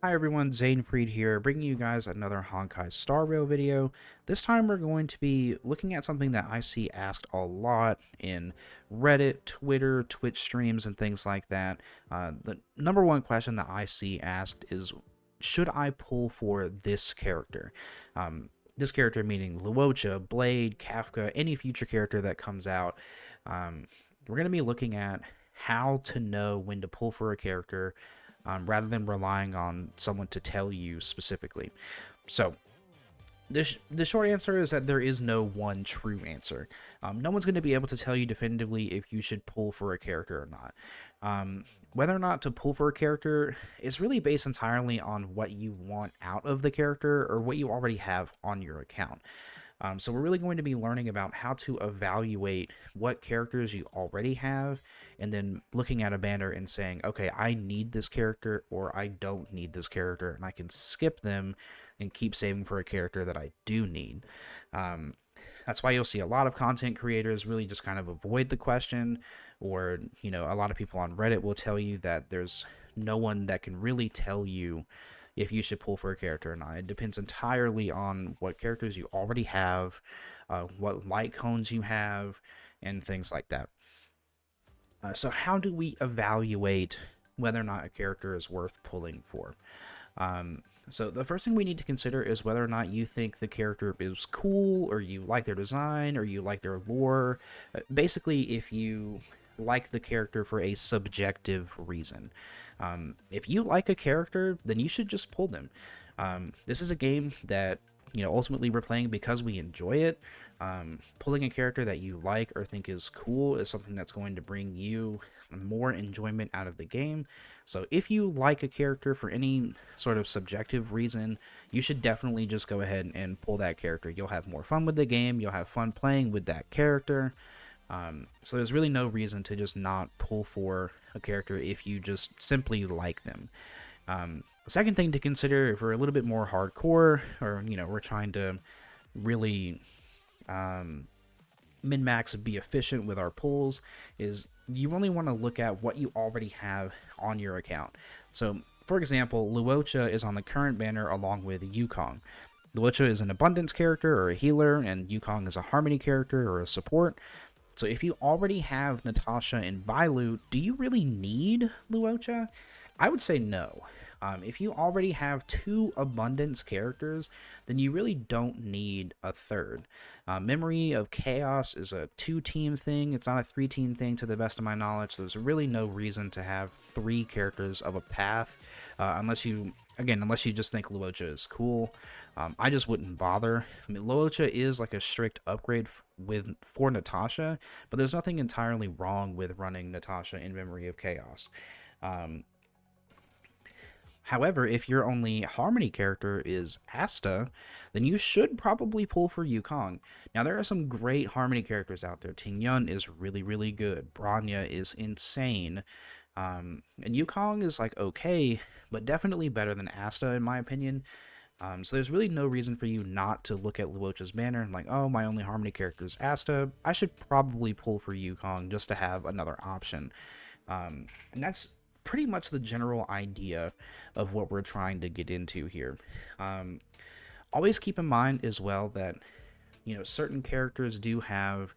Hi everyone, Zane Freed here, bringing you guys another Honkai Star Rail video. This time we're going to be looking at something that I see asked a lot in Reddit, Twitter, Twitch streams, and things like that. The number one question that I see asked is, should I pull for this character? This character meaning Luocha, Blade, Kafka, any future character that comes out. Um, we're going to be looking at how to know when to pull for a character, rather than relying on someone to tell you specifically. So, the short answer is that there is no one true answer. No one's going to be able to tell you definitively if you should pull for a character or not. Whether or not to pull for a character is really based entirely on what you want out of the character or what you already have on your account. So we're really going to be learning about how to evaluate what characters you already have, and then looking at a banner and saying, okay, I need this character or I don't need this character, and I can skip them and keep saving for a character that I do need. Um, that's why you'll see a lot of content creators really just kind of avoid the question, or a lot of people on Reddit will tell you that there's no one that can really tell you if you should pull for a character or not. It depends entirely on what characters you already have, what light cones you have, and things like that. So, how do we evaluate whether or not a character is worth pulling for? So, the first thing we need to consider is whether or not you think the character is cool, or you like their design, or you like their lore. Basically, if you like the character for a subjective reason. If you like a character, then you should just pull them. This is a game that ultimately we're playing because we enjoy it. Pulling a character that you like or think is cool is something that's going to bring you more enjoyment out of the game. So if you like a character for any sort of subjective reason, you should definitely just go ahead and pull that character. You'll have more fun with the game, you'll have fun playing with that character. So there's really no reason to just not pull for a character if you just simply like them. The second thing to consider, if we're a little bit more hardcore, or we're trying to really min max and be efficient with our pulls, is you only want to look at what you already have on your account. So, for example, Luocha is on the current banner along with Yukong. Luocha is an abundance character or a healer, and Yukong is a harmony character or a support. So if you already have Natasha and Bailu, do you really need Luocha? I would say no. If you already have two abundance characters, then you really don't need a third. Memory of Chaos is a two-team thing. It's not a three-team thing to the best of my knowledge. So there's really no reason to have three characters of a path, unless you just think Luocha is cool. I just wouldn't bother. I mean, Luocha is like a strict upgrade for Natasha, but there's nothing entirely wrong with running Natasha in Memory of Chaos. Um, However, if your only Harmony character is Asta, then you should probably pull for Yukong. Now, there are some great Harmony characters out there. Ting Yun is really, really good. Bronya is insane. And Yukong is like okay, but definitely better than Asta in my opinion. So there's really no reason for you not to look at Luocha's banner and like, oh, my only Harmony character is Asta. I should probably pull for Yukong just to have another option. And that's pretty much the general idea of what we're trying to get into here. Um, Always keep in mind as well that certain characters do have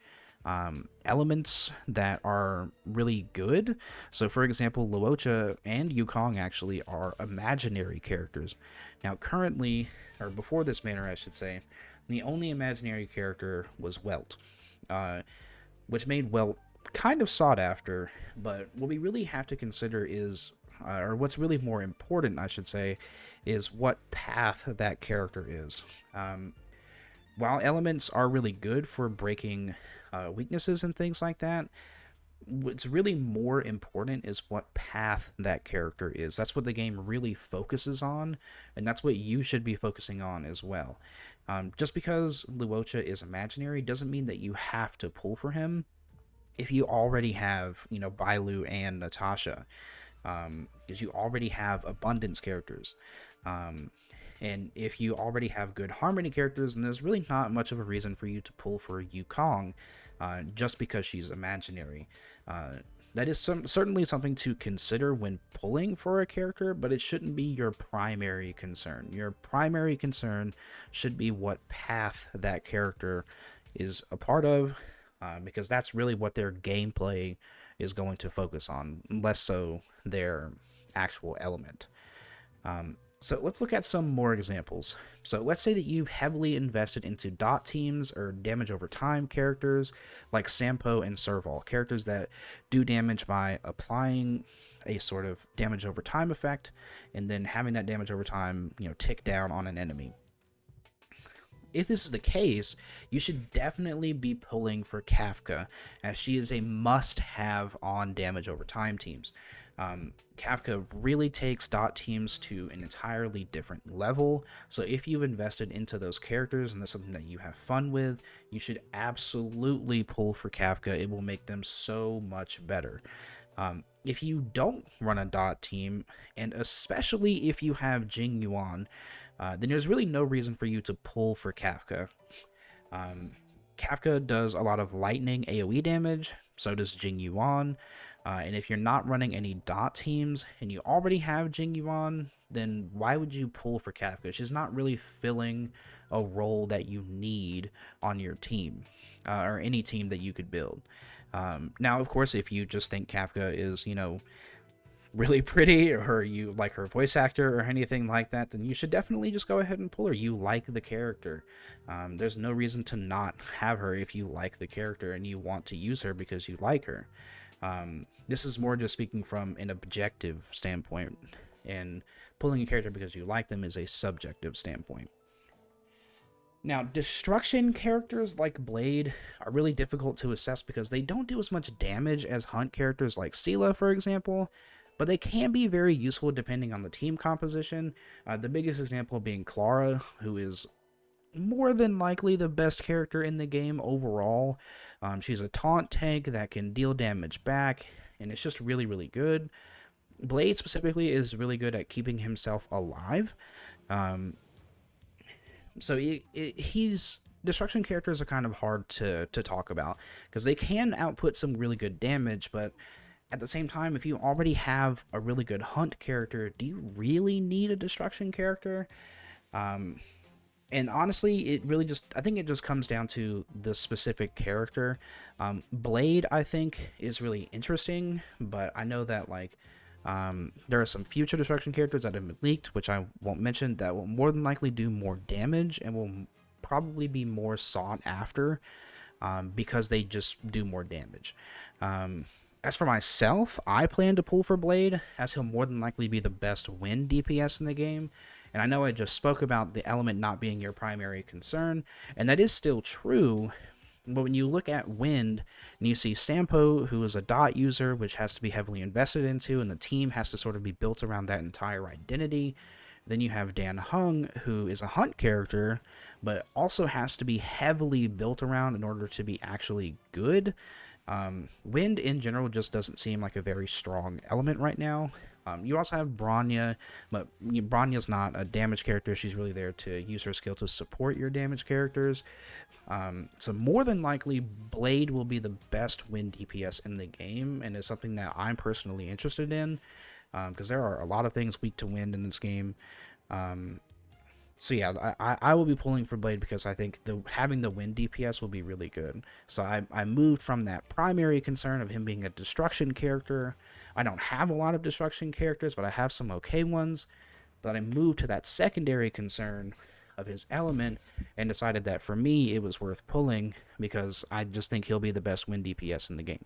elements that are really good. So, for example, Luocha and Yukong actually are imaginary characters. Now, currently, or before this banner, I should say, the only imaginary character was Welt, which made Welt kind of sought after. But what we really have to consider is, or what's really more important, I should say, is what path that character is. While elements are really good for breaking weaknesses and things like that, what's really more important is what path that character is. That's what the game really focuses on, and that's what you should be focusing on as well. Just because Luocha is imaginary doesn't mean that you have to pull for him if you already have, Bailu and Natasha, because you already have abundance characters. Um, and if you already have good harmony characters, then there's really not much of a reason for you to pull for Yukong, just because she's imaginary. that is certainly something to consider when pulling for a character, but it shouldn't be your primary concern. Your primary concern should be what path that character is a part of, because that's really what their gameplay is going to focus on, less so their actual element. So let's look at some more examples. So let's say that you've heavily invested into dot teams or damage over time characters like Sampo and Serval, characters that do damage by applying a sort of damage over time effect and then having that damage over time, tick down on an enemy. If this is the case, you should definitely be pulling for Kafka, as she is a must have on damage over time teams. Kafka really takes dot teams to an entirely different level. So if you've invested into those characters and that's something that you have fun with, you should absolutely pull for Kafka. It will make them so much better. If you don't run a dot team, and especially if you have Jing Yuan, then there's really no reason for you to pull for Kafka. Kafka does a lot of lightning AoE damage, so does Jing Yuan. And if you're not running any dot teams and you already have Jing Yuan, then why would you pull for Kafka? She's not really filling a role that you need on your team, or any team that you could build. Now, of course, if you just think Kafka is, really pretty, or you like her voice actor or anything like that, then you should definitely just go ahead and pull her. You like the character. There's no reason to not have her if you like the character and you want to use her because you like her. This is more just speaking from an objective standpoint, and pulling a character because you like them is a subjective standpoint. Now, destruction characters like Blade are really difficult to assess because they don't do as much damage as hunt characters like Sela, for example, but they can be very useful depending on the team composition. The biggest example being Clara, who is more than likely the best character in the game overall. She's a taunt tank that can deal damage back, and it's just really, really good. Blade specifically is really good at keeping himself alive. So he's destruction characters are kind of hard to talk about because they can output some really good damage, but at the same time, if you already have a really good hunt character, do you really need a destruction character? And honestly, I think it just comes down to the specific character. Blade, I think, is really interesting, but I know that, there are some future destruction characters that have been leaked, which I won't mention, that will more than likely do more damage and will probably be more sought after, because they just do more damage. As for myself, I plan to pull for Blade, as he'll more than likely be the best wind DPS in the game. And I know I just spoke about the element not being your primary concern, and that is still true. But when you look at wind and you see Sampo, who is a dot user, which has to be heavily invested into, and the team has to sort of be built around that entire identity. Then you have Dan Hung, who is a hunt character, but also has to be heavily built around in order to be actually good. Wind in general just doesn't seem like a very strong element right now. You also have Bronya, but Bronya's not a damage character. She's really there to use her skill to support your damage characters. So more than likely, Blade will be the best wind DPS in the game, and is something that I'm personally interested in, because there are a lot of things weak to wind in this game. So yeah, I will be pulling for Blade because I think having the wind DPS will be really good. So I moved from that primary concern of him being a destruction character. I don't have a lot of destruction characters, but I have some okay ones. But I moved to that secondary concern of his element and decided that for me it was worth pulling because I just think he'll be the best wind DPS in the game.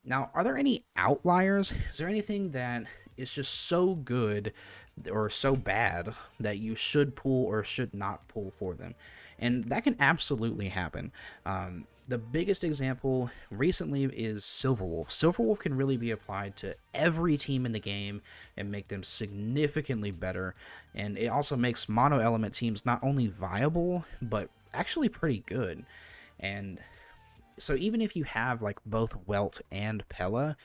Now, are there any outliers? Is there anything that is just so good or so bad that you should pull or should not pull for them? And that can absolutely happen. The biggest example recently is Silverwolf. Silverwolf can really be applied to every team in the game and make them significantly better. And it also makes mono element teams not only viable, but actually pretty good. And so even if you have both Welt and Pella,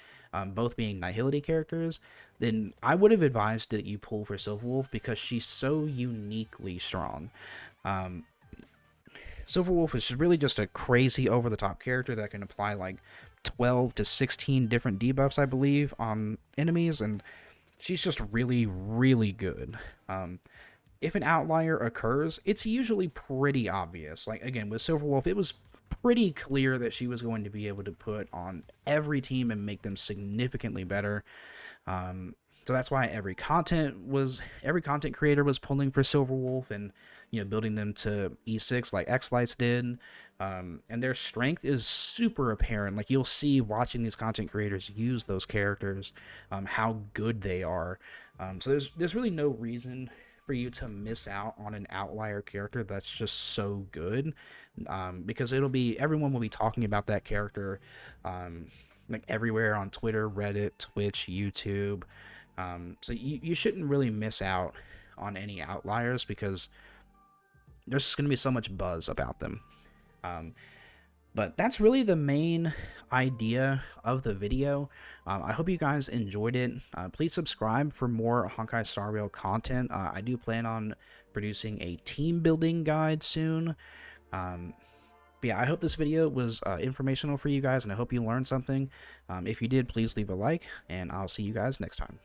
both being Nihility characters, then I would have advised that you pull for Silverwolf because she's so uniquely strong. Silverwolf is really just a crazy over-the-top character that can apply 12 to 16 different debuffs, I believe, on enemies, and she's just really, really good. If an outlier occurs, it's usually pretty obvious. Like, again, with Silverwolf, it was pretty clear that she was going to be able to put on every team and make them significantly better. So that's why every content creator was pulling for Silverwolf and building them to E6 like X-Lights did. And their strength is super apparent. Like, you'll see watching these content creators use those characters, how good they are. So there's really no reason for you to miss out on an outlier character that's just so good, because everyone will be talking about that character, like everywhere on Twitter, Reddit, Twitch, YouTube. So you shouldn't really miss out on any outliers because there's going to be so much buzz about them. But that's really the main idea of the video. I hope you guys enjoyed it. Please subscribe for more Honkai Star Rail content. I do plan on producing a team building guide soon. But yeah, I hope this video was informational for you guys, and I hope you learned something. If you did, please leave a like, and I'll see you guys next time.